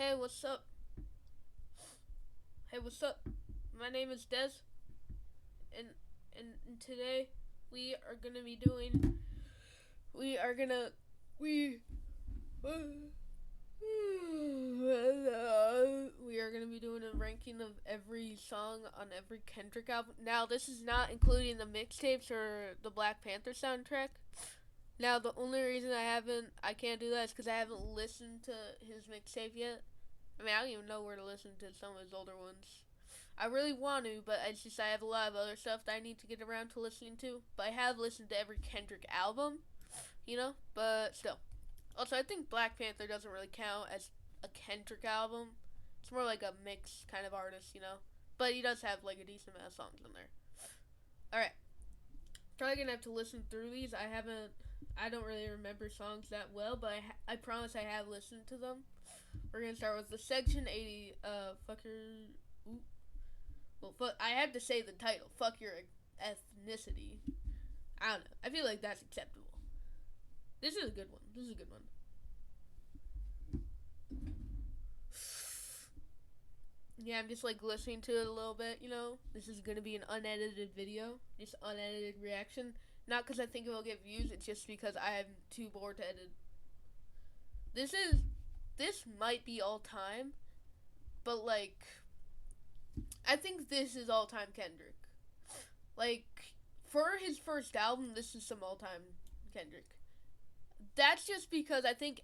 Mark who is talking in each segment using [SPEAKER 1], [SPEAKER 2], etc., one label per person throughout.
[SPEAKER 1] Hey, what's up? Hey, what's up? My name is Des, and and today we are gonna be doing. We are gonna we. We are gonna be doing a ranking of every song on every Kendrick album. Now, this is not including the mixtapes or the Black Panther soundtrack. Now, the only reason I can't do that is because I haven't listened to his mixtape yet. I mean, I don't even know where to listen to some of his older ones. I really want to, but it's just I have a lot of other stuff that I need to get around to listening to. But I have listened to every Kendrick album, but still. Also, I think Black Panther doesn't really count as a Kendrick album. It's more like a mix kind of artist. But he does have like a decent amount of songs in there. Alright, probably gonna have to listen through these. I don't really remember songs that well, but I promise I have listened to them. We're gonna start with the Section 80. Fucker. Ooh. Well, I had to say the title. Fuck your ethnicity. I don't know. I feel like that's acceptable. This is a good one. Yeah, I'm just like listening to it a little bit. This is gonna be an unedited video, just unedited reaction. Not because I think it will get views. It's just because I am too bored to edit. This might be all time, but like, I think this is all time Kendrick. Like, for his first album, this is some all time Kendrick. That's just because I think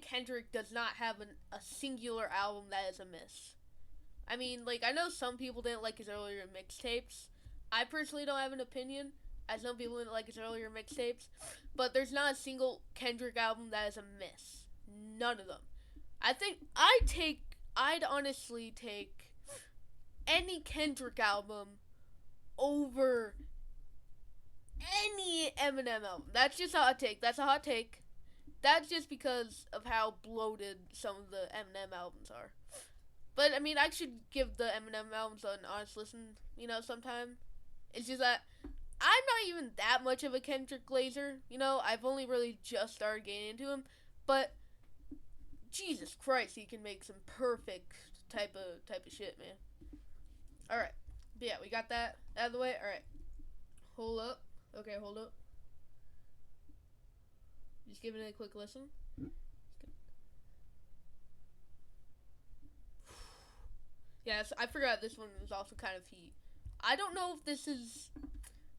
[SPEAKER 1] Kendrick does not have a singular album that is a miss. I mean, like, I know some people didn't like his earlier mixtapes. I personally don't have an opinion. I know people didn't like his earlier mixtapes, but there's not a single Kendrick album that is a miss. None of them. I'd honestly take any Kendrick album over any Eminem album. That's just a hot take. That's a hot take. That's just because of how bloated some of the Eminem albums are. But I mean, I should give the Eminem albums an honest listen, sometime. It's just that I'm not even that much of a Kendrick Glazer. I've only really just started getting into him, but Jesus Christ, he can make some perfect type of shit, man. All right, but yeah, we got that out of the way. All right, hold up. Okay, hold up. Just giving it a quick listen. Yeah, I forgot this one was also kind of heat. I don't know if this is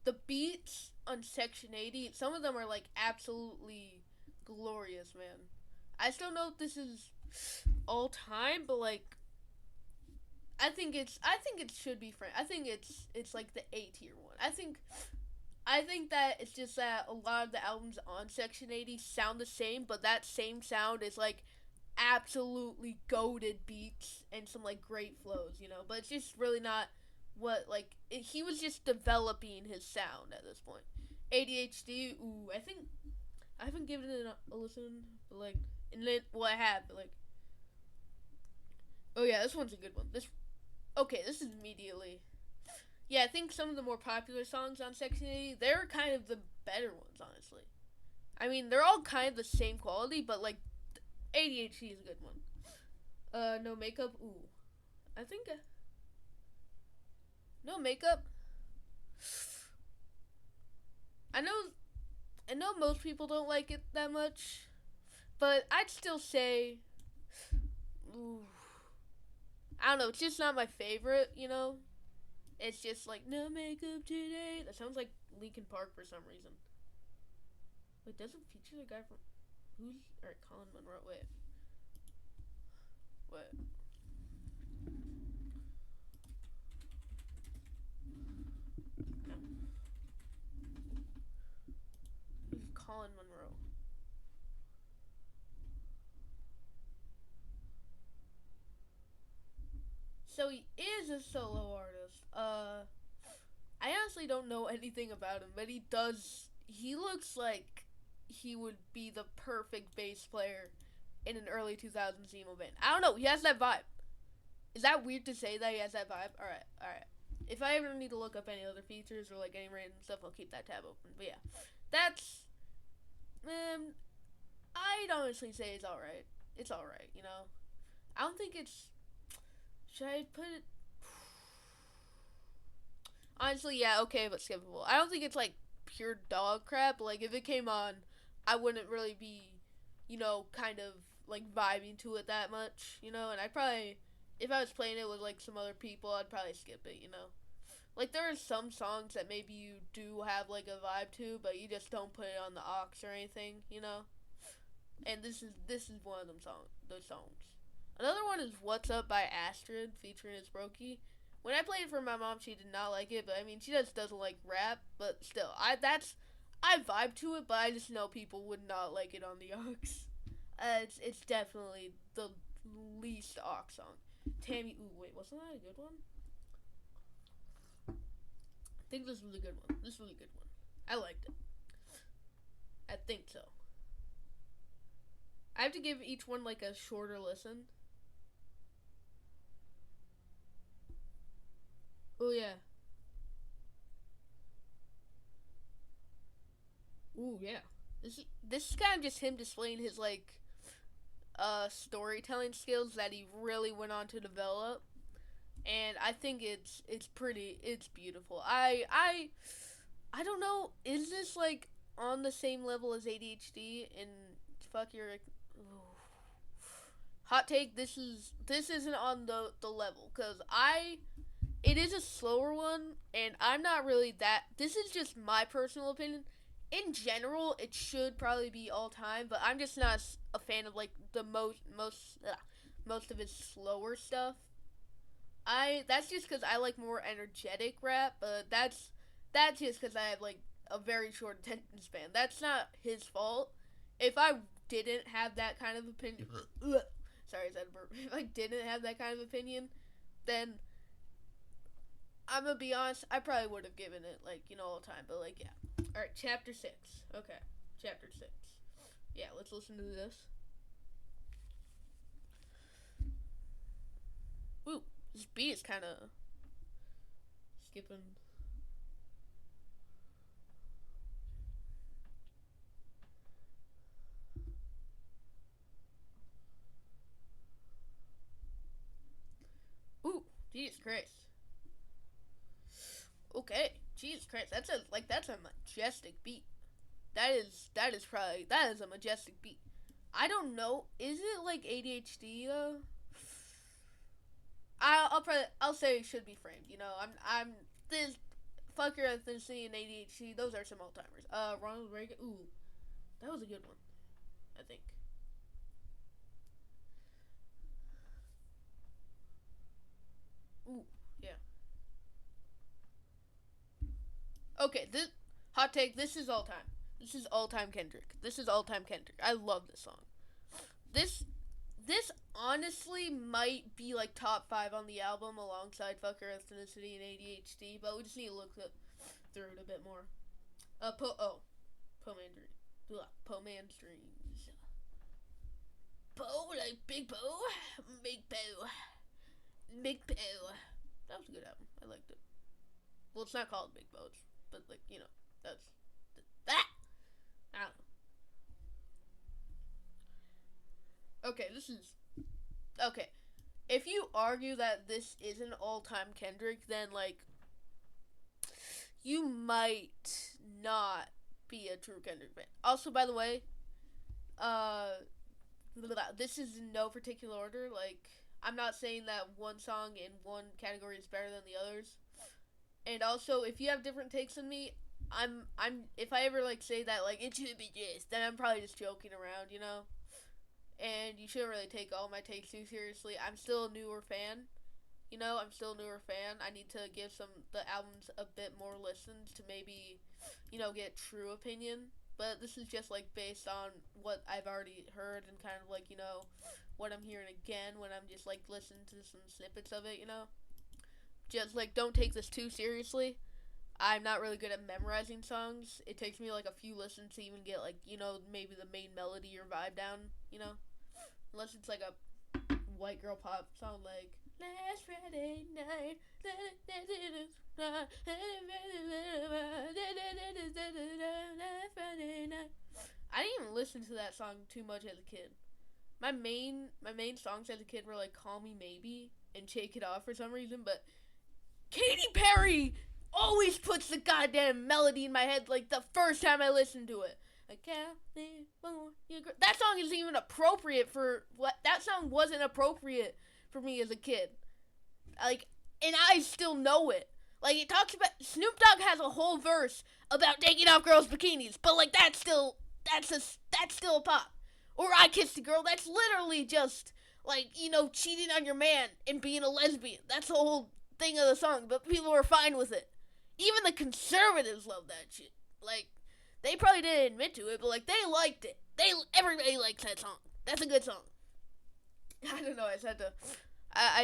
[SPEAKER 1] the beats on Section 80. Some of them are like absolutely glorious, man. I still know if this is all time, but like I think it should be French. I think it's like the A tier one. I think that it's just that a lot of the albums on Section 80 sound the same, but that same sound is like absolutely goated beats and some like great flows. But it's just really not he was just developing his sound at this point. ADHD, ooh, I haven't given it a listen, but like, and then, well, I have, but like, oh yeah, this one's a good one. This is immediately. Yeah, I think some of the more popular songs on Section 80, they're kind of the better ones, honestly. I mean, they're all kind of the same quality, but like, ADHD is a good one. No makeup, ooh. I think, no makeup. I know, I know most people don't like it that much, but I'd still say, ooh, I don't know, it's just not my favorite. It's just like, no makeup today. That sounds like Linkin Park for some reason. Wait, does it feature the guy from who's alright, Colin Monroe? Wait. What? No. Who's Colin Monroe? So he is a solo artist. I honestly don't know anything about him, but he looks like he would be the perfect bass player in an early 2000s emo band. I don't know, he has that vibe. Is that weird to say that he has that vibe? Alright. If I ever need to look up any other features or like any random stuff, I'll keep that tab open. But yeah, that's I'd honestly say it's alright. it's all right. I don't think it's. Should I put it? Honestly, yeah, okay, but skippable. I don't think it's like pure dog crap. Like if it came on, I wouldn't really be, kind of like vibing to it that much. And I probably, if I was playing it with like some other people, I'd probably skip it. Like there are some songs that maybe you do have like a vibe to, but you just don't put it on the aux or anything. And this is one of those songs. Another one is "What's Up" by Astrid featuring Brokey. When I played it for my mom, she did not like it, but I mean, she just doesn't like rap. But still, I vibe to it, but I just know people would not like it on the aux. It's definitely the least aux song. Tammy, ooh wait, wasn't that a good one? I think this was a good one. This was a good one. I liked it. I think so. I have to give each one like a shorter listen. Oh yeah. Ooh yeah. This is kind of just him displaying his like storytelling skills that he really went on to develop, and I think it's beautiful. I don't know. Is this like on the same level as ADHD and fuck your hot take? This isn't on the level because I it is a slower one, and I'm not really that. This is just my personal opinion. In general, it should probably be all time, but I'm just not a fan of like the most of his slower stuff. I That's just because I like more energetic rap, but that's just because I have like a very short attention span. That's not his fault. If I didn't have that kind of opinion, sorry, is that a burp? If I didn't have that kind of opinion, then I'm gonna be honest, I probably would have given it like all the time. But like yeah, all right, chapter 6. Okay, chapter 6. Yeah, let's listen to this. Ooh, this beat is kind of skipping. Ooh, Jesus Christ. Okay, Jesus Christ, that's a majestic beat. That is a majestic beat. I don't know. Is it like ADHD though? I'll say it should be framed. I'm this fuck your ethnicity and ADHD. Those are some old timers. Ronald Reagan. Ooh, that was a good one. I think. Ooh, yeah. Okay, this hot take. This is all time. This is all time Kendrick. This is all time Kendrick. I love this song. This this honestly might be like top 5 on the album alongside Fucker Ethnicity and ADHD, but we just need to look through it a bit more. Poe Mandarin. Poe Mandarins. Poe like Big Poe, Big Poe, Big Poe. That was a good album. I liked it. Well, it's not called Big Poe, but like that's that. I don't know. Okay, this is okay. If you argue that this isn't all time Kendrick, then like you might not be a true Kendrick fan. Also, by the way, uh, this is in no particular order. Like, I'm not saying that one song in one category is better than the others. And also, if you have different takes than me, if I ever like say that like it should be this, then I'm probably just joking around. And you shouldn't really take all my takes too seriously. I'm still a newer fan. I'm still a newer fan. I need to give the albums a bit more listens to maybe, get true opinion. But this is just like based on what I've already heard and kind of like, what I'm hearing again when I'm just like listening to some snippets of it. Just like don't take this too seriously. I'm not really good at memorizing songs. It takes me like a few listens to even get like, maybe the main melody or vibe down. Unless it's like a white girl pop song like Last Friday night. Last Friday night. I didn't even listen to that song too much as a kid. my main songs as a kid were like "Call Me Maybe" and "Shake It Off" for some reason, but Katy Perry always puts the goddamn melody in my head like the first time I listen to it. Like California, that song isn't even appropriate for what that song wasn't appropriate for me as a kid. Like, and I still know it. Like it talks about Snoop Dogg has a whole verse about taking off girls' bikinis, but like that's still a pop. Or I Kissed a Girl, that's literally just like, cheating on your man and being a lesbian. That's the whole thing of the song, but people were fine with it. Even the conservatives love that shit. Like, they probably didn't admit to it, but like they liked it. Everybody likes that song. That's a good song. I don't know. I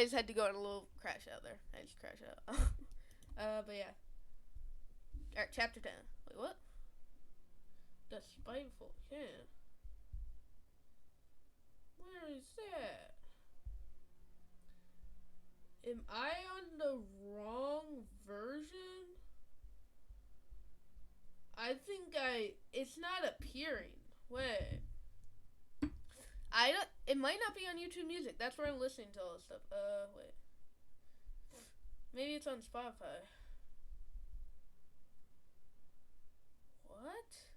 [SPEAKER 1] just had to go on a little crash out there. I just crashed out. But yeah. Alright, chapter 10. Wait, what? The Spiteful Kid. Where is that? Am I on the wrong version? I think it's not appearing. Wait. It might not be on YouTube Music. That's where I'm listening to all this stuff. Wait. Maybe it's on Spotify. What?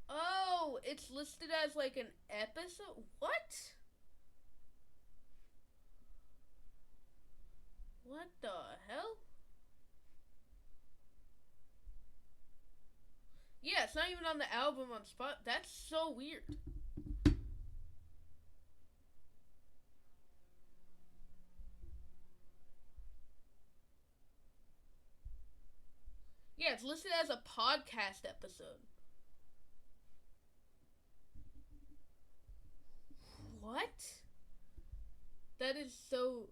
[SPEAKER 1] Oh, it's listed as like an episode? What? What the hell? Yeah, it's not even on the album on Spot. That's so weird. Yeah, it's listed as a podcast episode. What? That is so...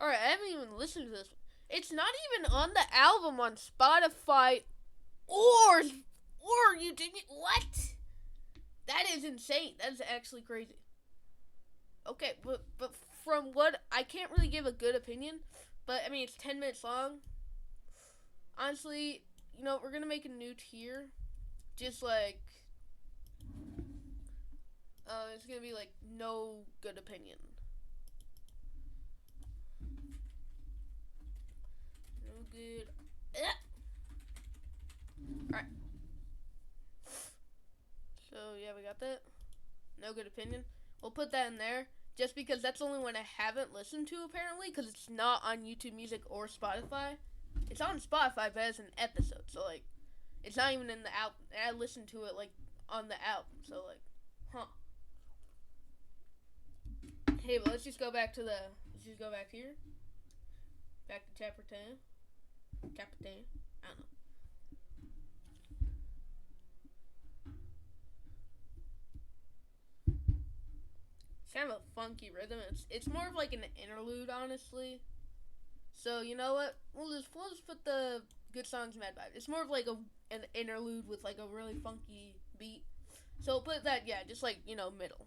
[SPEAKER 1] Alright, I haven't even listened to this. It's not even on the album on Spotify or you didn't... What? That is insane. That is actually crazy. Okay, but from what... I can't really give a good opinion, but, I mean, it's 10 minutes long. Honestly, we're gonna make a new tier. Just like... it's gonna be like, no good opinion. No good... Alright. So, yeah, we got that. No good opinion. We'll put that in there. Just because that's the only one I haven't listened to, apparently. Because it's not on YouTube Music or Spotify. It's on Spotify, but as an episode. So, like, it's not even in the album. I listened to it, like, on the album. So, like, huh. Hey, but let's just go back to let's just go back here. Back to chapter 10. Chapter 10. I don't know. It's kind of a funky rhythm. It's more of like an interlude, honestly. So you know what? We'll just put the good songs mad vibe. It's more of like an interlude with like a really funky beat. So we'll put that, yeah, just like middle.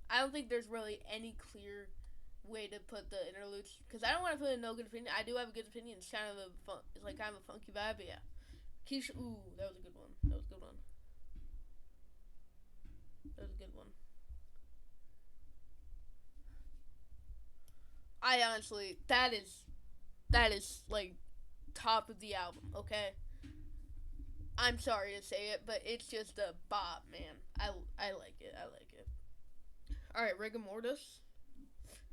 [SPEAKER 1] I don't think there's really any clear way to put the interludes because I don't want to put a no good opinion. I do have a good opinion. It's kind of it's like kind of a funky vibe, but yeah. Keisha, ooh, that was a good one. That was a good one. That was a good one. I honestly, that is like top of the album. Okay, I'm sorry to say it, but it's just a bop, man. I like it. I like it. All right, Rigor Mortis.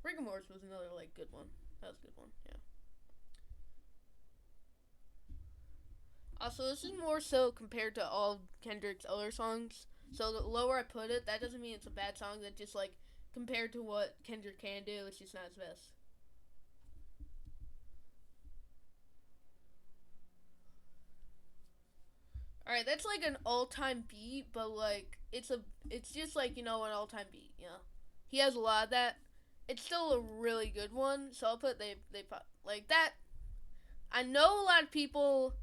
[SPEAKER 1] Rigor Mortis was another like good one. That was a good one. Yeah. Also, this is more so compared to all Kendrick's other songs. So the lower I put it, that doesn't mean it's a bad song. That just like compared to what Kendrick can do, it's just not his best. All right, that's like an all-time beat, but like it's just like an all-time beat. He has a lot of that. It's still a really good one, so I'll put they pop like that. I know a lot of people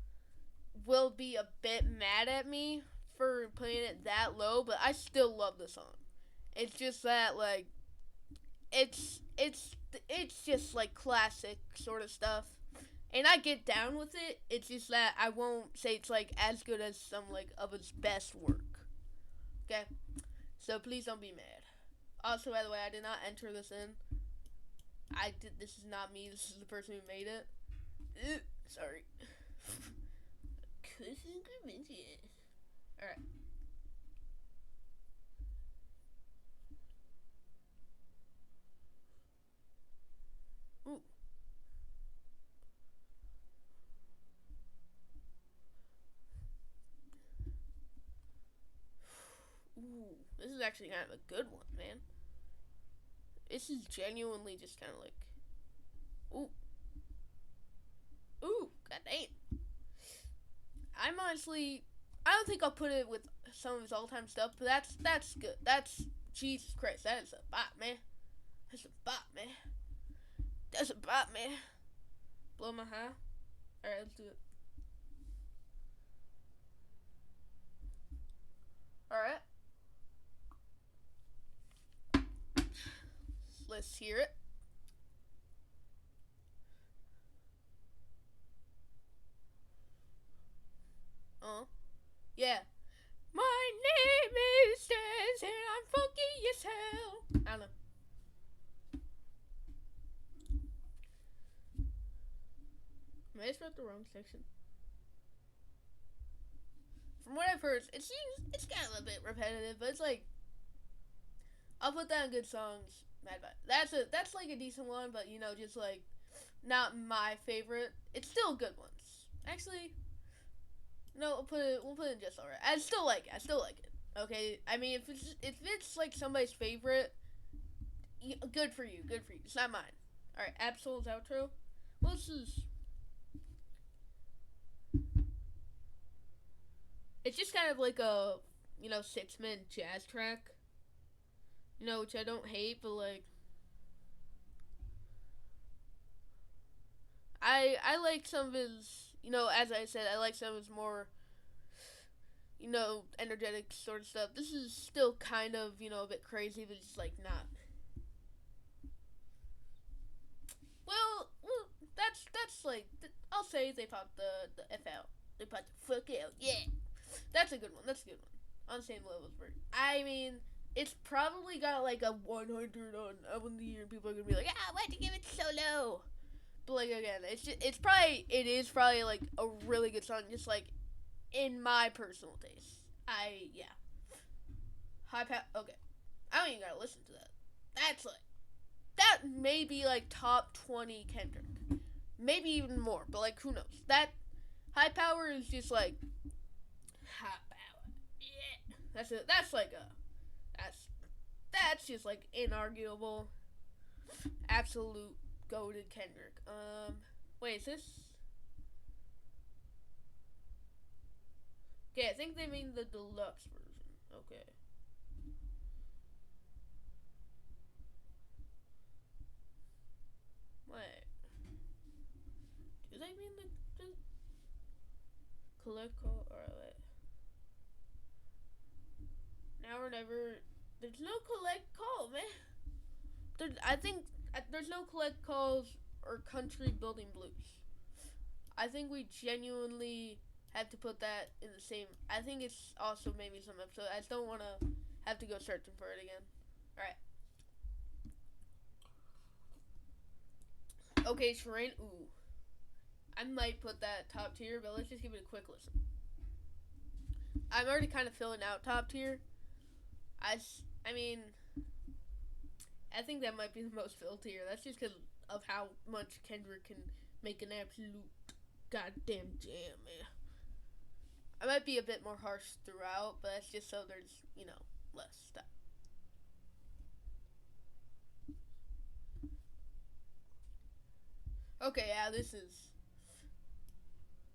[SPEAKER 1] will be a bit mad at me for putting it that low, but I still love the song. It's just that like it's just like classic sort of stuff, and I get down with it. It's just that I won't say it's like as good as some like of his best work. Okay, so please don't be mad. Also, by the way, I did not enter this in. I did. This is not me. This is the person who made it. Sorry. All right. Ooh. Ooh. This is actually kind of a good one, man. This is genuinely just kind of like. Ooh. Ooh. God damn. I'm honestly. I don't think I'll put it with some of his all-time stuff, but that's good. That's Jesus Christ. That is a bop, man. That's a bop, man. That's a bop, man. Blow my high. All right, let's do it. All right. Let's hear it. Yeah. My name is Jazz and I'm funky as hell. I don't know. Am I just about the wrong section? From what I've heard, it seems it's kind of a bit repetitive, but it's like I'll put that in good songs. Mad Bad. That's like a decent one, but just like not my favorite. It's still good ones. Actually, no, we'll put it just alright. I still like it. I still like it. Okay, I mean if it's like somebody's favorite, good for you. Good for you. It's not mine. All right, Absol's outro. Well, this is. It's just kind of like a 6-minute jazz track. Which I don't hate, but like I like some of his. As I said, I like some of his more energetic sort of stuff. This is still kind of, a bit crazy, but it's like not. Well, that's like I'll say they popped the F out. They popped the fuck out. Yeah, that's a good one. That's a good one. On the same level as Bird. I mean, it's probably got like a 100 on Album of the Year. People are gonna be like, why'd you give it so low? But like again, it is probably like a really good song. Just like in my personal taste. Yeah. Okay. I don't even gotta listen to that. That's like that may be like top 20 Kendrick, maybe even more. But like who knows? That High Power is just like high power. Yeah. That's like a that's just like inarguable, absolute goated Kendrick. Wait, is this? Okay, I think they mean the deluxe version. Okay. Wait. Do they mean the collect call? Alright, wait. Now or never. There's no collect call, man. I think there's no collect calls or country building blues. I think we genuinely have to put that in the same. I think it's also maybe some episode. I just don't want to have to go searching for it again. All right. Okay, Terrain. Ooh, I might put that top tier, but let's just give it a quick listen. I'm already kind of filling out top tier. I mean, I think that might be the most filled tier. That's just because of how much Kendrick can make an absolute goddamn jam, man. I might be a bit more harsh throughout, but that's just so there's, less stuff. Okay, yeah, this is.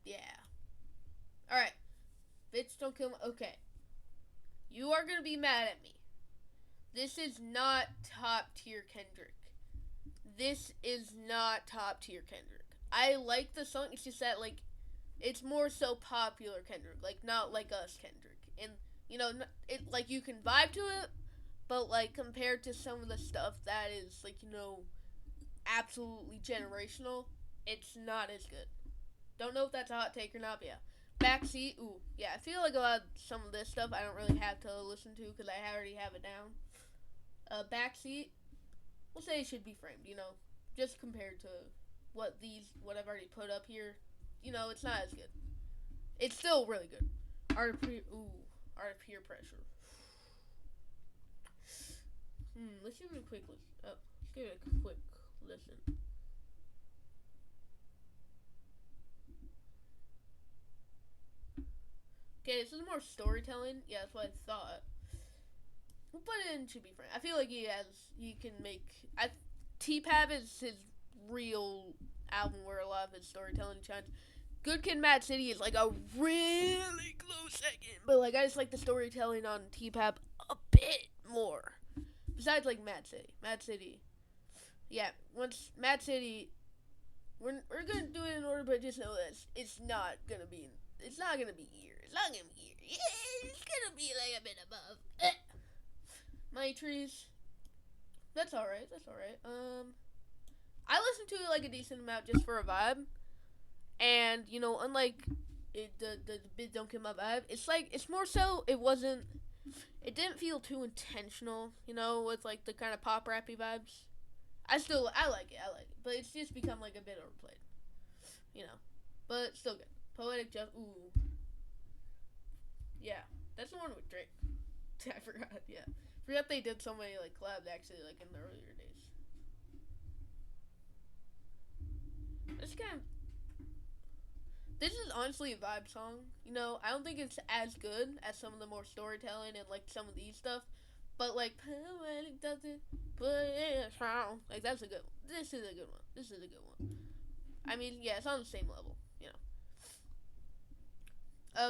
[SPEAKER 1] Yeah. Alright. Bitch, don't kill me. Okay. You are gonna be mad at me. This is not top tier Kendrick. This is not top tier Kendrick. I like the song. It's just that like, it's more so popular Kendrick, like not like us Kendrick, and it like you can vibe to it, but like compared to some of the stuff that is like absolutely generational, it's not as good. Don't know if that's a hot take or not, but yeah. Backseat, ooh, yeah. I feel like a lot of some of this stuff I don't really have to listen to because I already have it down. Backseat, we'll say it should be framed. Just compared to what I've already put up here, it's not as good. It's still really good. Art of peer pressure. Let's give it a quick listen. Let's give it a quick listen. Okay, this is more storytelling. Yeah, that's what I thought. We'll put it in Should Be Frank. I feel like he can make. T-Pab is his real album where a lot of his storytelling shines. Good Kid, Mad City is like a really close second, but like I just like the storytelling on T-Pab a bit more. Besides like Mad City, yeah. Once Mad City, we're gonna do it in order, but just know this: it's not gonna be here. It's not gonna be here. Yeah, it's gonna be like a bit above. Money Trees. That's alright. I listen to it like a decent amount just for a vibe. And, unlike the bit Don't Get My Vibe, it's more so it didn't feel too intentional, with like the kind of pop rappy vibes. I like it, but it's just become like a bit overplayed, but still good. Poetic Just, ooh. Yeah, that's the one with Drake. I forgot, yeah. Forgot they did so many like collabs actually like in the earlier days. This is honestly a vibe song. I don't think it's as good as some of the more storytelling and like some of these stuff, but like poetic does it, but it's wrong. Like that's a good one. This is a good one. I mean, yeah, it's on the same level.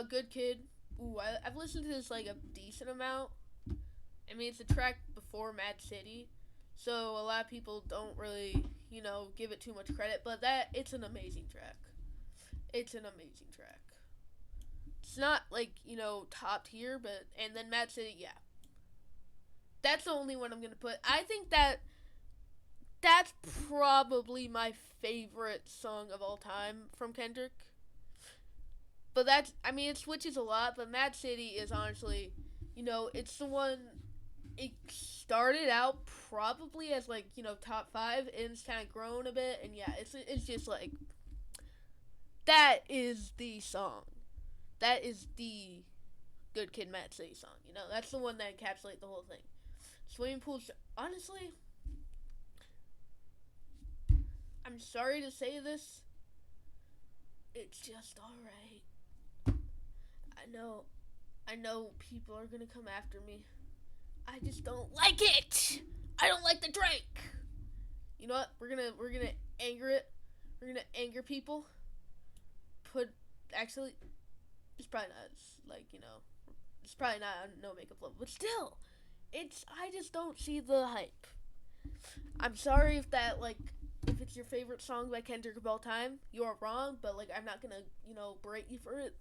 [SPEAKER 1] Good Kid. Ooh, I've listened to this like a decent amount. I mean, it's a track before Mad City, so a lot of people don't really, give it too much credit. But it's an amazing track. It's not like top tier, but and then Mad City, yeah, that's the only one I'm gonna put. I think that's probably my favorite song of all time from Kendrick. But it switches a lot. But Mad City is honestly, it's the one. It started out probably as like top 5, and it's kind of grown a bit. And yeah, it's just like that is the song. That is the Good Kid, Mad City song. That's the one that encapsulates the whole thing. Swimming pools. Honestly, I'm sorry to say this. It's just alright. I know people are gonna come after me. I just don't like it. I don't like the Drake. You know what? We're gonna anger it. We're gonna anger people. Actually, it's probably not it's probably not on No Makeup Level, but still, I just don't see the hype. I'm sorry if it's your favorite song by Kendrick of all time, you are wrong, but like I'm not gonna berate you for it.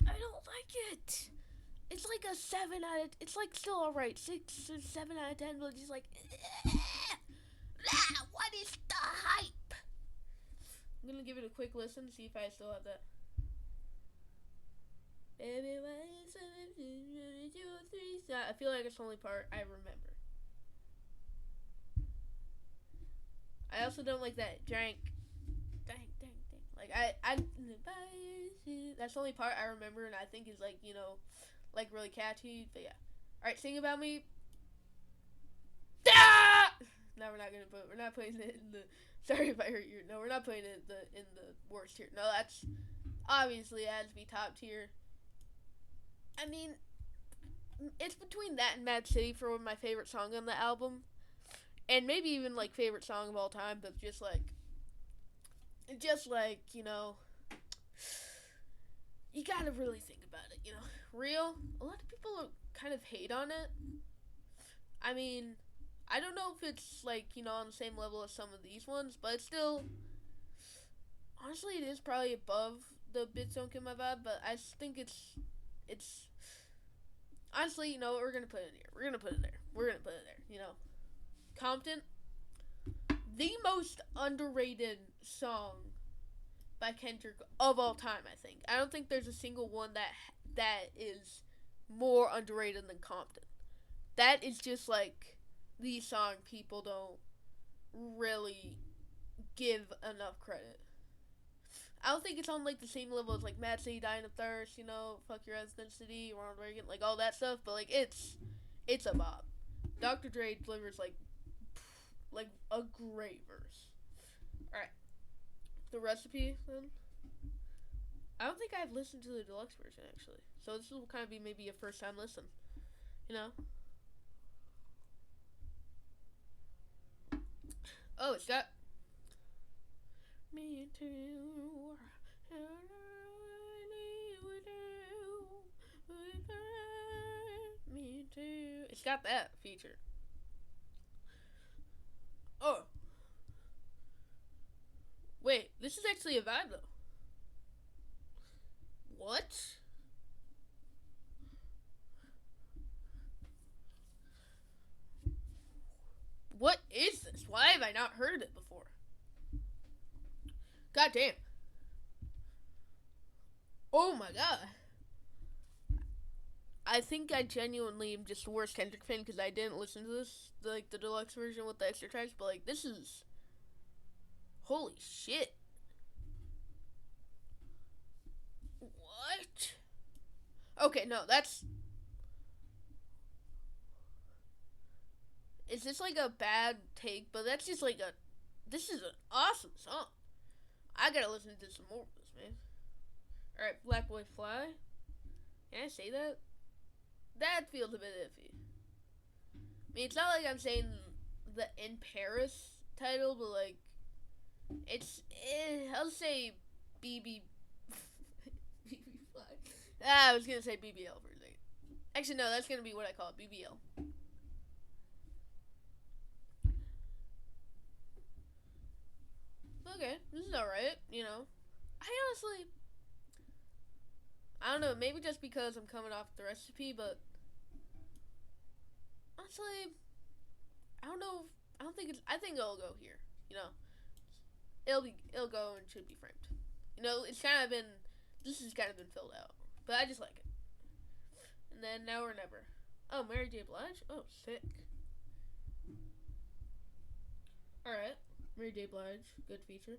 [SPEAKER 1] I don't like it. It's like a 7 out of. It's like still alright, 6 or 7 out of 10, but just like, what is the hype? I'm gonna give it a quick listen, see if I still have that. I feel like it's the only part I remember. I also don't like that drank. Like that's the only part I remember, and I think is like really catchy. But yeah, all right, Sing About Me. No, we're not putting it in the. Sorry if I hurt you. No, we're not putting it in the worst tier. No, that's obviously it has to be top tier. I mean, it's between that and Mad City for my favorite song on the album, and maybe even like favorite song of all time. But just like you gotta really think about it. Real. A lot of people kind of hate on it. I mean, I don't know if it's like on the same level as some of these ones, but it's still. Honestly, it is probably above the Bits Don't Get My Vibe, but I just think it's. Honestly, we're gonna put it here. We're gonna put it there. Compton. the most underrated song by Kendrick of all time. I don't think there's a single one that is more underrated than Compton. That is just like the song people don't really give enough credit. I don't think it's on like the same level as like Mad City Dying of Thirst, Fuck Your Ethnicity, Ronald Reagan, like all that stuff, but like it's a bop. Dr. Dre delivers like a great verse. Alright. The Recipe then. I don't think I've listened to the deluxe version actually. So this will kind of be maybe a first time listen. You know? Oh, it's got me too. Me too. It's got that feature. Oh. Wait, this is actually a vibe though. What? What is this? Why have I not heard it before? God damn. Oh my god. I think I genuinely am just the worst Kendrick fan because I didn't listen to this, like the deluxe version with the extra tracks, but like this is holy shit. What? Okay, no, that's is this like a bad take, but that's just like this is an awesome song. I gotta listen to some more of this, man. Alright, Black Boy Fly. Can I say that? That feels a bit iffy. I mean, it's not like I'm saying the In Paris title, but like, I'll say BB. BB Fly. I was gonna say BBL for a second. Actually, no, that's gonna be what I call it, BBL. Okay, this is alright, I don't know, maybe just because I'm coming off the Recipe, but honestly, I don't know. I think it'll go here. It'll go and should be framed. This has kind of been filled out, but I just like it. And then Now or Never. Oh, Mary J. Blige. Oh, sick. All right, Mary J. Blige, good feature.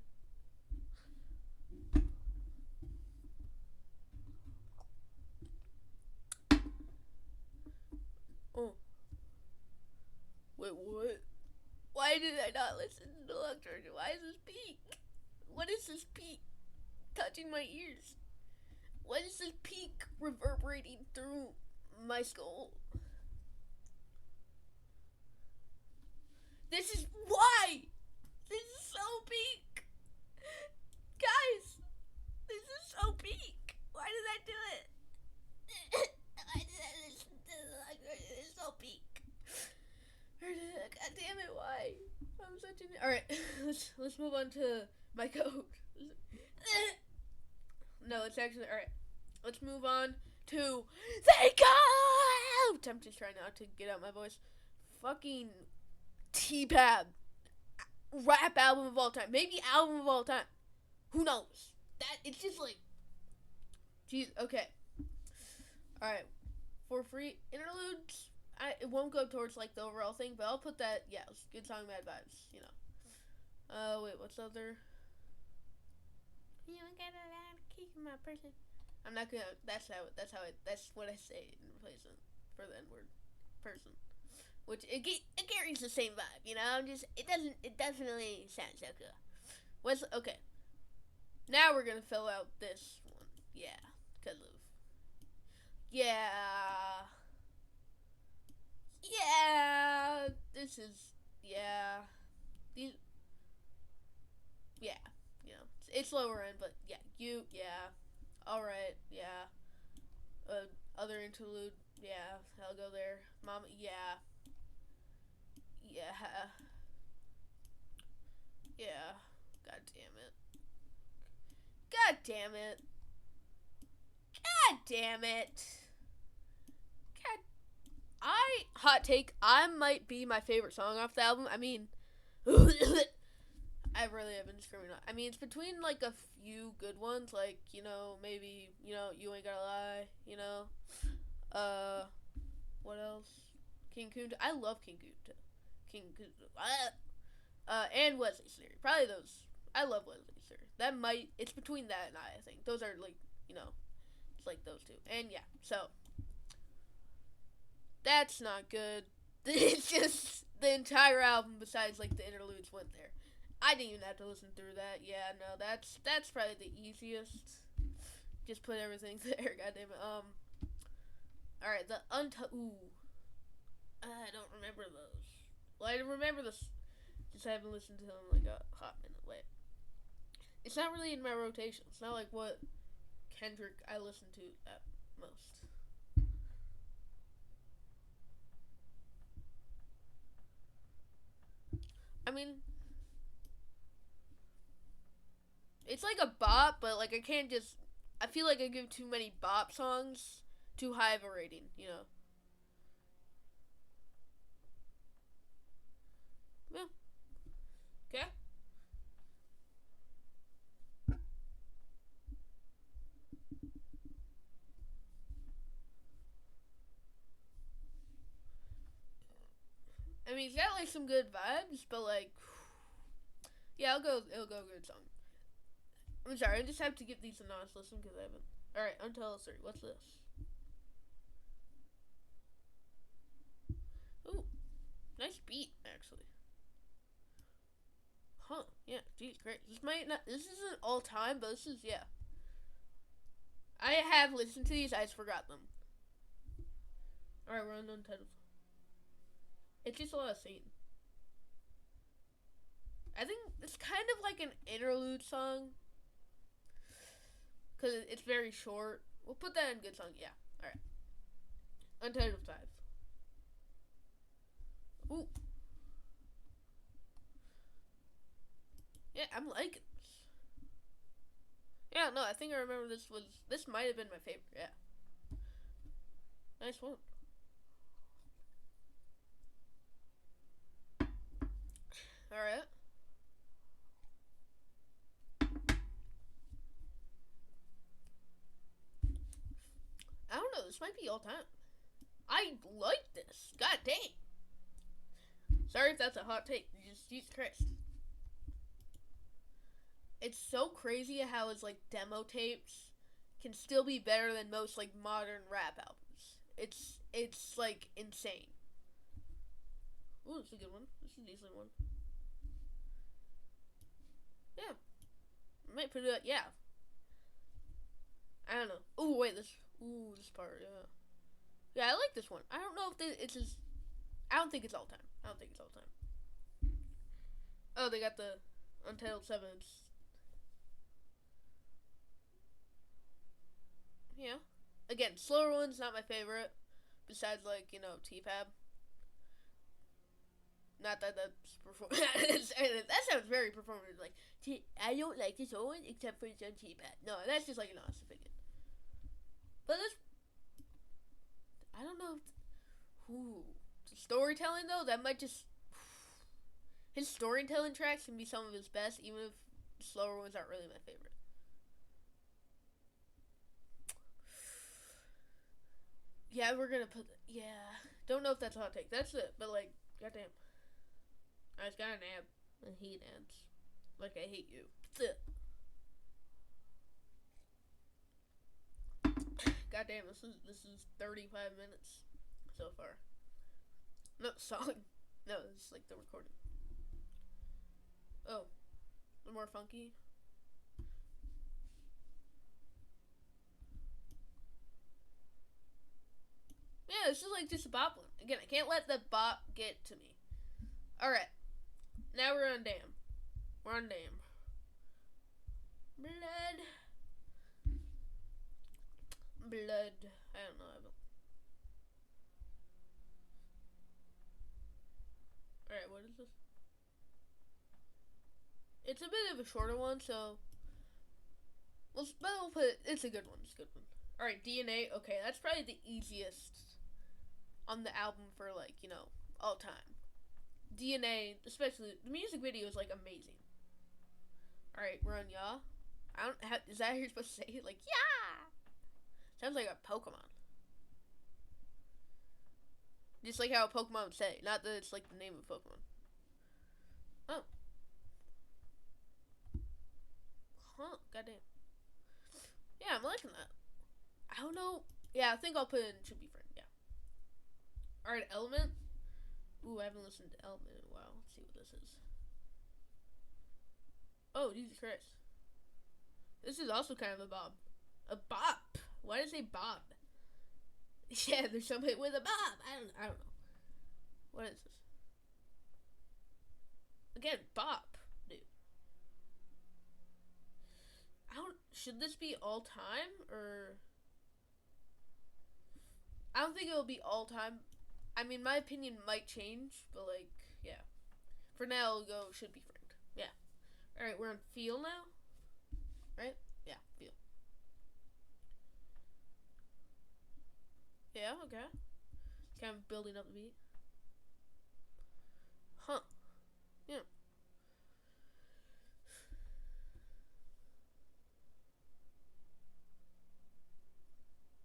[SPEAKER 1] Oh. Wait, what? Why did I not listen to the deluxe version? Why is this peak? What is this peak touching my ears? What is this peak reverberating through my skull? This is why! This is so peak! Guys! This is so peak! Why did I do it? Why did I listen to the deluxe version? It's so peak. God damn it, why? I'm such an... Alright, let's move on to my code. No, it's actually... Alright, let's move on to the code! I'm just trying not to get out my voice. Fucking T-Pab. Rap album of all time. Maybe album of all time. Who knows? It's just like... Jeez, okay. Alright, for free interludes... it won't go towards like the overall thing, but I'll put that. Yeah, it's good song, mad vibes. Wait, what's the other? You don't get a lot of kick in my person. I'm not gonna. That's what I say in replacement for the N-word, person. Which it carries the same vibe, It definitely sounds so cool. Okay? Now we're gonna fill out this one. Yeah, cause of. Yeah. Yeah, this is, yeah, these, yeah, it's lower end, but yeah, alright, yeah, other interlude, yeah, I'll go there, Mama, yeah, god damn it, god damn it, god damn it. Hot take, I might be my favorite song off the album. I mean, screaming. I mean, it's between like a few good ones, like maybe you ain't gotta lie. Uh, what else? King Kunta. I love King Kunta. King Kunta. And Wesley's Theory. Probably those. I love Wesley's Theory. It's between that and I think. Those are like, it's like those two. And yeah, so. That's not good. It's just the entire album besides like the interludes went there. I didn't even have to listen through that. Yeah, no, that's probably the easiest. Just put everything there, goddamn it. Alright, ooh. I don't remember those. Well, I remember this. Just haven't listened to them like a hot minute. Wait. It's not really in my rotation. It's not like what Kendrick I listen to at most. I mean, it's like a bop, but like I can't just. I feel like I give too many bop songs too high of a rating. Yeah. Okay. I mean, it's got like some good vibes, but like, yeah, It'll go good song. I'm sorry, I just have to give these a honest listen because I haven't. All right, Until It's 3. What's this? Ooh, nice beat actually. Huh? Yeah, geez, great. This might not. This isn't all time, but this is yeah. I have listened to these. I just forgot them. All right, we're on Untitled. It's just a lot of singing. I think it's kind of like an interlude song because it's very short. We'll put that in good song. Yeah. All right. Untitled 5. Ooh. Yeah, I'm liking this. Yeah, no, I think I remember this might have been my favorite. Yeah. Nice one. All right. I don't know. This might be all time. I like this. God dang. Sorry if that's a hot take. Jesus Christ. It's so crazy how his like demo tapes can still be better than most like modern rap albums. It's like insane. Ooh, this is a good one. This is a decent one. Yeah. I might put it. Yeah. I don't know. Ooh, wait. This part. Yeah. Yeah, I like this one. I don't know if it's just. I don't think it's all time. I don't think it's all time. Oh, they got the Untitled 7. Yeah. Again, slower one's not my favorite. Besides, like, T-Pab. Not that that's that sounds very performative. Like, I don't like this one except for it's on T-Pab. No, that's just like an honest opinion. But this. I don't know. Storytelling, though, that might just. His storytelling tracks can be some of his best, even if the slower ones aren't really my favorite. Yeah, we're gonna put. Yeah. Don't know if that's a hot take. That's it. But, like, goddamn. I just got an ab. I hate ads. Like, I hate you. That's it. Goddamn, this is 35 minutes so far. No, song. No, this is like the recording. Oh. The more funky. Yeah, this is like just a bop one. Again, I can't let the bop get to me. Alright. Now we're on Damn. We're on Damn. Blood. I don't know. Alright, what is this? It's a bit of a shorter one, so we'll put it. It's a good one. It's a good one. Alright, DNA. Okay, that's probably the easiest on the album for, like, all time. DNA, especially the music video, is like amazing. All right, we're on ya. I don't. Is that how you're supposed to say it? Like yeah. Sounds like a Pokemon. Just like how a Pokemon would say. Not that it's like the name of Pokemon. Oh. Huh. Goddamn. Yeah, I'm liking that. I don't know. Yeah, I think I'll put in should be friend. Yeah. All right, Element. Ooh, I haven't listened to Element in a while. Let's see what this is. Oh, Jesus Christ. This is also kind of a bob. A bop. Why did I say bob? Yeah, there's somebody with a bob. I don't know. What is this? Again, bop, dude. Should this be all time or? I don't think it'll be all time. I mean, my opinion might change, but like, yeah. For now, I'll go should be friend. Yeah. All right, we're on feel now. Right? Yeah, feel. Yeah, okay. Kind of building up the beat. Huh. Yeah.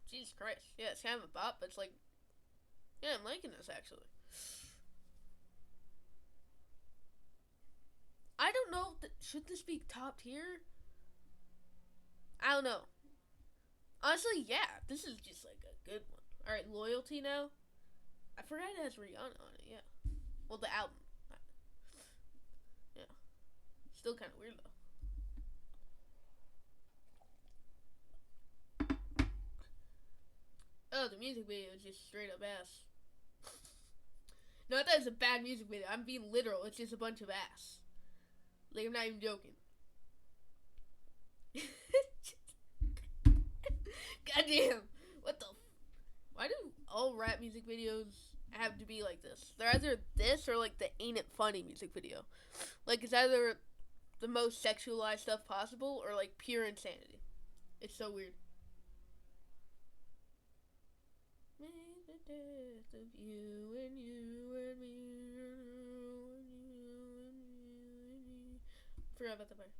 [SPEAKER 1] Jesus Christ. Yeah, it's kind of a bop, but it's like, yeah, I'm liking this actually. I don't know. Should this be top tier? I don't know. Honestly, yeah, this is just like a good one. All right, Loyalty now. I forgot it has Rihanna on it. Yeah. Well, the album. Yeah. Still kind of weird though. Oh, the music video is just straight up ass. No, I thought it's a bad music video. I'm being literal. It's just a bunch of ass. Like, I'm not even joking. Goddamn. What the? Why do all rap music videos have to be like this? They're either this or like the Ain't It Funny music video. Like, it's either the most sexualized stuff possible or like pure insanity. It's so weird. The death of you and you and me. Forgot about the part.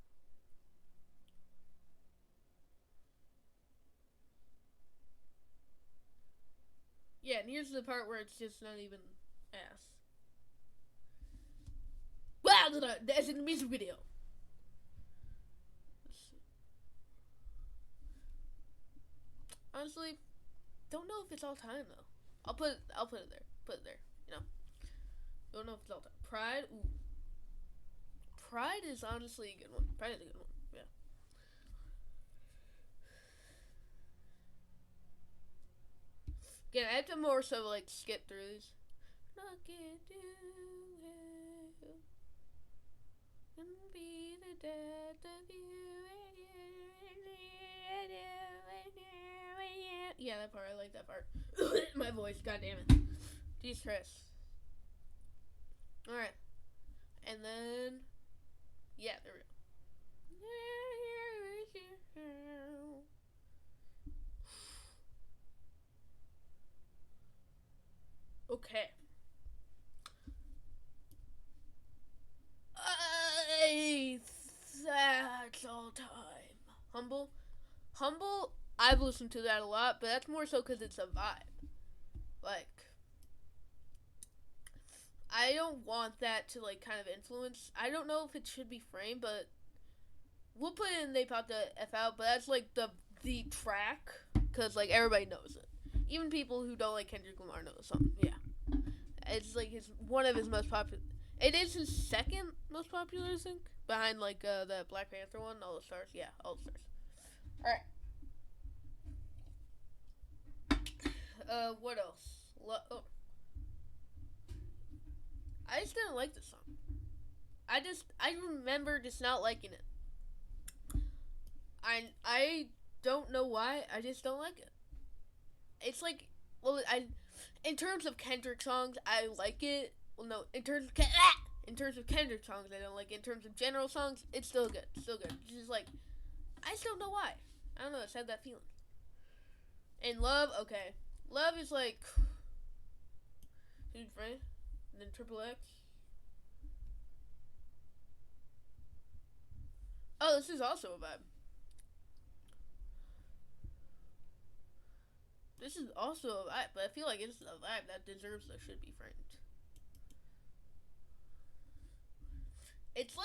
[SPEAKER 1] Yeah, and here's the part where it's just not even ass. Wow, that's in the music video. Honestly, don't know if it's all time though. I'll put it there. Put it there. You know. Don't know if it's all time. Pride. Ooh. Pride is honestly a good one. Pride is a good one. Yeah. Again, I have to more so like skip through these. Look at you, and be the death of you. Yeah, that part. I like that part. My voice. God damn it. Jesus Christ. All right, and then yeah, there we go. Okay. That's all time. Humble. I've listened to that a lot, but that's more so because it's a vibe. Like, I don't want that to like kind of influence. I don't know if it should be framed, but we'll put it in They Pop the F Out. But that's like the track because like everybody knows it. Even people who don't like Kendrick Lamar know the song. Yeah, it's like one of his most popular. It is his second most popular, I think, behind like the Black Panther one, All the Stars. Yeah, All the Stars. All right. What else? Oh. I just didn't like this song. I remember just not liking it. I don't know why. I just don't like it. It's like, well, in terms of Kendrick songs, I like it. Well, no, in terms of Kendrick songs, I don't like it. In terms of general songs, it's still good. It's just like, I just don't know why. I don't know. I just had that feeling. And Love, okay. Love is like, who's right? And then Triple X. Oh, this is also a vibe. This is also a vibe, but I feel like it's a vibe that deserves a should be framed. It's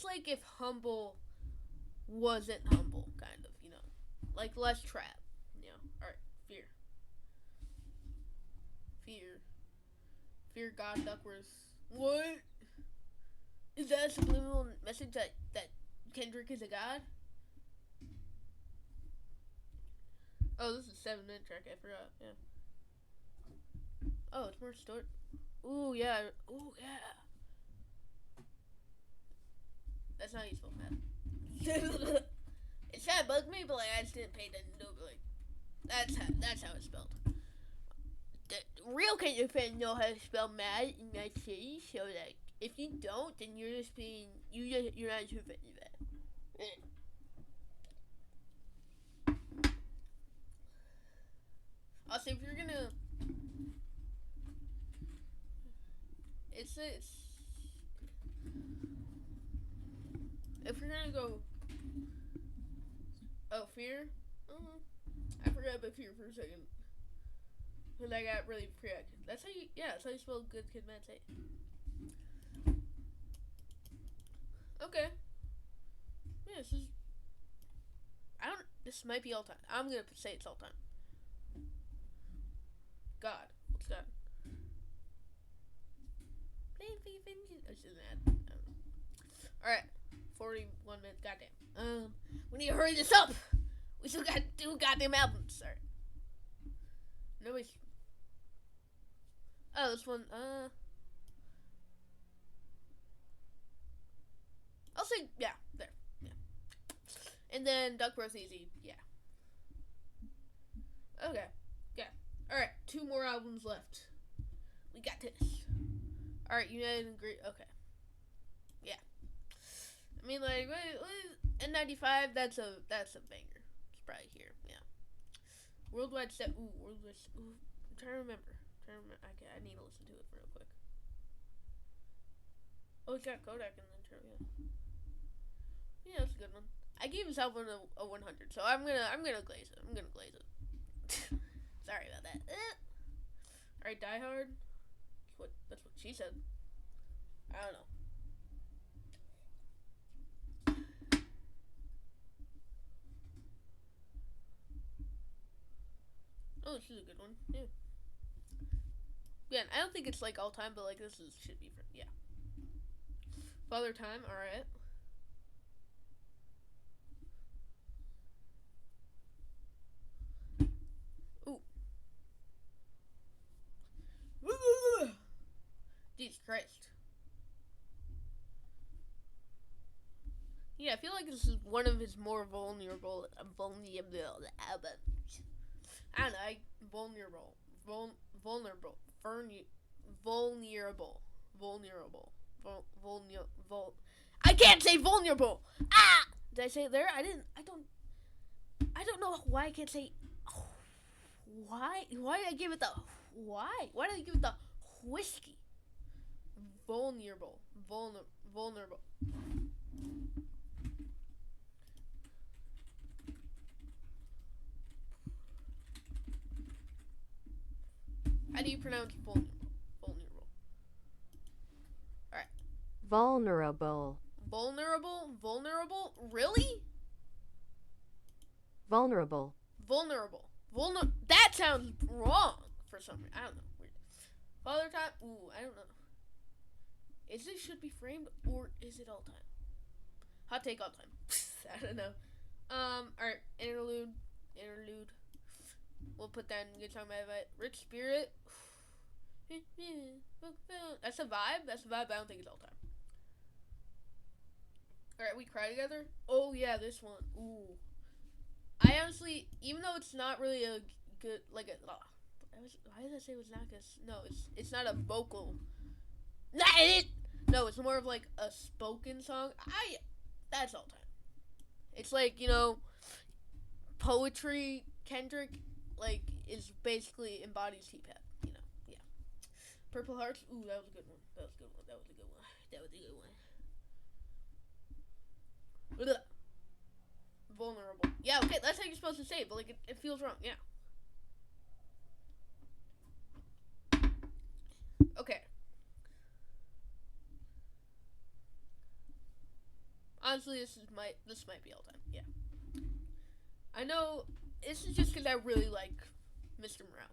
[SPEAKER 1] like if humble wasn't humble, kind of, like less trap, All right, fear, fear, fear. God Duckworth. What is that a subliminal message that Kendrick is a god? Oh, this is a 7-minute track. I forgot. Yeah. Oh, it's more story. Ooh yeah. Ooh yeah. That's not useful, man. It kind of bugged me, but like I just didn't pay attention to it. But, like that's how it's spelled. The real Kendrick fans know how to spell mad in my city, so like if you don't, then you're just being you're not a true fan of that. Also, if you're gonna, it's if you're gonna go, oh fear, I forgot about fear for a second, because I got really preoccupied. That's how you spell good kid, mad say. Okay. Yeah, this might be all time. I'm gonna say it's all time. God. What's God? Alright. 41 minutes. Goddamn. We need to hurry this up. We still got 2 goddamn albums. Sorry. Nobody's. Oh, this one. I'll say, yeah, there. Yeah. And then Duckworth Easy. Yeah. Okay. Yeah. Alright, 2 more albums left. We got this. Alright, United and Great. Okay. Yeah. I mean, like, N95, that's a banger. It's probably here. Yeah. Worldwide Step. Ooh, Worldwide Step. Ooh, I'm trying to remember. Okay, I need to listen to it real quick. Oh, it's got Kodak in the intro, yeah. Yeah, that's a good one. I gave this album a 100, so I'm gonna glaze it. Sorry about that. Alright, Die Hard. That's what she said. I don't know. Oh, this is a good one. Yeah. Yeah, I don't think it's like all time, but like this should be for yeah. Father Time. All right. Ooh. Jesus Christ. Yeah, I feel like this is one of his more vulnerable albums. I don't know. Vulnerable. I can't say vulnerable. Ah! Did I say it there? I didn't. I don't know why I can't say. Why? Why did I give it the? Why? Why did I give it the whiskey? Vulnerable. Vulnerable. How do you pronounce vulnerable? Alright.
[SPEAKER 2] Vulnerable.
[SPEAKER 1] Vulnerable? Really?
[SPEAKER 2] Vulnerable.
[SPEAKER 1] That sounds wrong for some reason. I don't know. Weird. Father Time? Ooh, I don't know. Is it should be framed or is it all time? Hot take all time. I don't know. Alright, interlude. We'll put that in Good Song by Rich Spirit. That's a vibe. I don't think it's all time. Alright, We Cry Together. Oh yeah, this one. Ooh. I honestly, even though it's not really a good, like a, why did I say it was not good? No, it's not a vocal. No, it's more of like a spoken song. That's all time. It's like, poetry. Kendrick, like, is basically embodies T-Pap, yeah. Purple Hearts. Ooh, that was a good one. supposed to say, but like it feels wrong. Yeah. Okay. Honestly, this might be all time. Yeah. I know this is just because I really like Mr. Morale.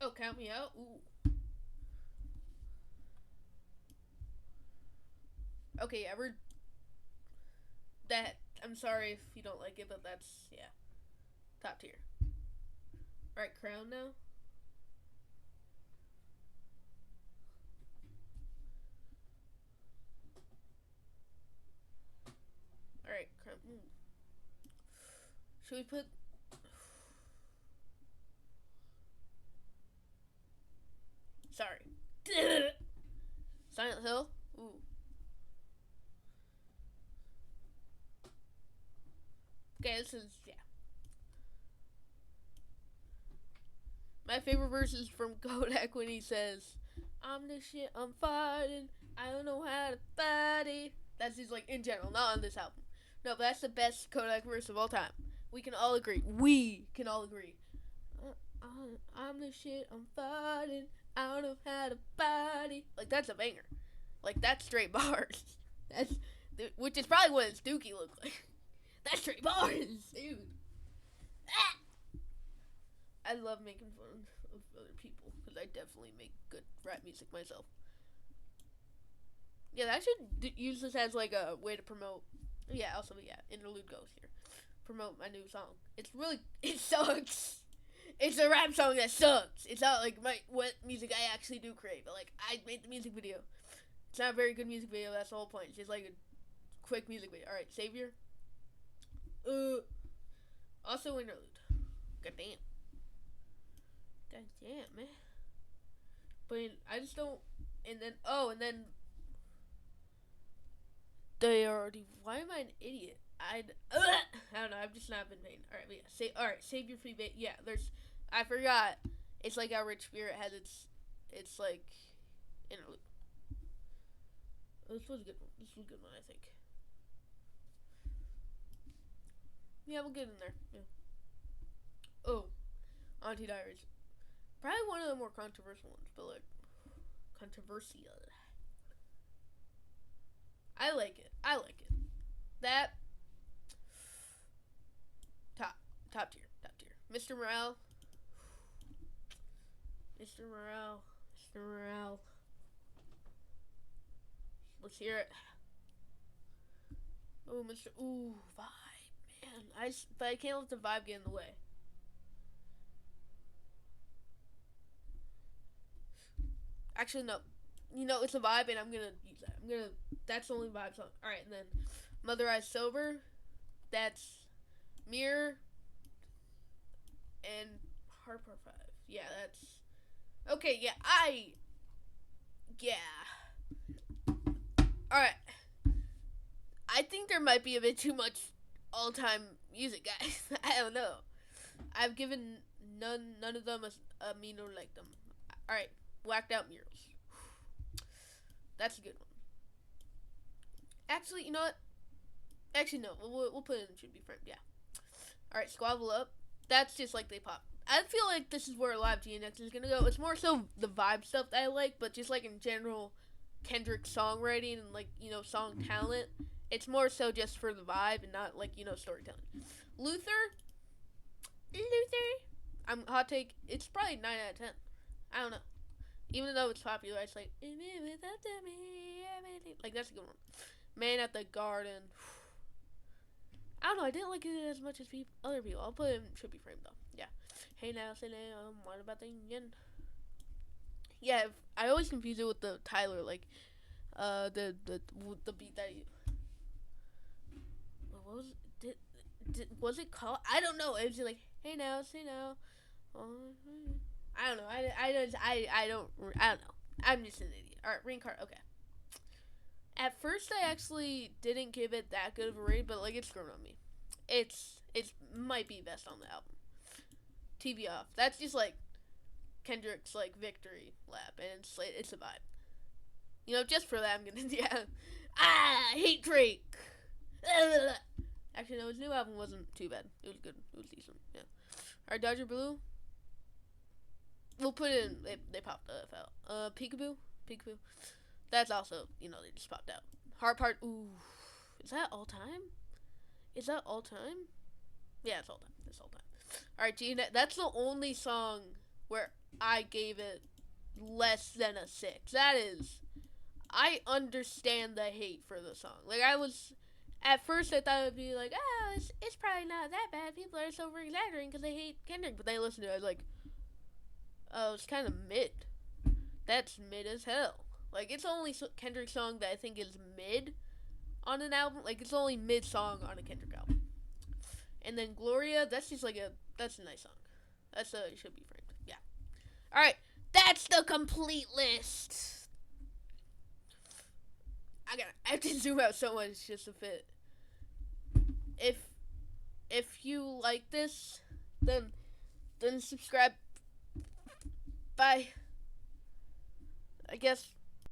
[SPEAKER 1] Oh, count me out. Ooh. Okay, yeah, we're that. I'm sorry if you don't like it, but that's yeah, top tier. All right, Crown now. All right, Crown. Should we put? Sorry. Silent Hill. Ooh. Okay, this is yeah. My favorite verse is from Kodak when he says, "I'm the shit, I'm fighting. I don't know how to fight it." That's just like in general, not on this album. No, but that's the best Kodak verse of all time. We can all agree. We can all agree. I'm the shit, I'm fighting. I don't know how to fight it. Like that's a banger. Like that's straight bars. That's which is probably what his Dookie looked like. That's straight bars, dude. Ah! I love making fun of other people because I definitely make good rap music myself. Yeah, I should use this as like a way to promote. Yeah, also yeah, interlude goes here. Promote my new song. It's really it sucks. It's a rap song that sucks. It's not like my what music I actually do create, but like I made the music video. It's not a very good music video. That's the whole point. It's just like a quick music video. All right, Savior. Also interlude. God damn. God damn, man. But I just don't. And then they already. Why am I an idiot? I don't know. I've just not been paying. All right, but yeah. All right. Save your free bait. Yeah. There's. I forgot. It's like how Rich Spirit has its. It's like interlude. This was a good one. This was a good one, I think. Yeah, we'll get in there. Yeah. Oh, Auntie Diaries. Probably one of the more controversial ones, but like controversial. I like it. I like it. That top tier. Mr. Morale. Mr. Morale. Mr. Morale. Let's hear it. Oh, Mr. Ooh, vibe, man. But I can't let the vibe get in the way. Actually, no. You know, it's a vibe, and I'm gonna use that. That's the only vibe song. All right, and then Mother Eyes Sober. That's Mirror and Heart Part 5. Yeah, that's okay. Yeah. All right. I think there might be a bit too much all-time music, guys. I don't know. I've given none of them a me nor like them. All right, Whacked Out Murals. That's a good one. Actually, you know what? Actually, no. We'll put it in Should Be Framed. Yeah. All right, Squabble Up. That's just like they pop. I feel like this is where Live GNX is gonna go. It's more so the vibe stuff that I like, but just like in general, Kendrick songwriting and like song talent. It's more so just for the vibe and not like storytelling. Luther. I'm hot take. It's probably 9 out of 10. I don't know. Even though it's popular, it's like that's a good one. Man at the Garden. I don't know. I didn't like it as much as other people. I'll put it in Should Be Framed though. Yeah. Hey now, say now. What about the union? Yeah, I always confuse it with the Tyler the beat that he. What was it? Was it called? I don't know. It was like hey now, say now. I don't know. I don't know. I'm just an idiot. All right, Ring Card. Okay. At first, I actually didn't give it that good of a rate, but like it's grown on me. It might be best on the album. TV Off. That's just like Kendrick's like victory lap, and it's a vibe. Just for that, I'm gonna I hate Drake. Actually, no, his new album wasn't too bad. It was good. It was decent. Yeah. Alright, Dodger Blue. We'll put it in. They popped the F out. Peekaboo. Peekaboo. That's also, they just popped out. Heart Part. Ooh. Is that all time? Is that all time? Yeah, it's all time. It's all time. Alright, Gina. That's the only song where I gave it less than a 6. That is. I understand the hate for the song. Like, at first I thought it would be like, it's probably not that bad. People are so exaggerating because they hate Kendrick. But they listen to it, I was like, oh, it's kind of mid. That's mid as hell. Like, it's the only Kendrick song that I think is mid on an album. Like, it's the only mid song on a Kendrick album. And then Gloria, that's just like that's a nice song. That's it should be framed. Yeah. Alright, that's the complete list. I have to zoom out so much just to fit. If you like this, then subscribe. Bye. I guess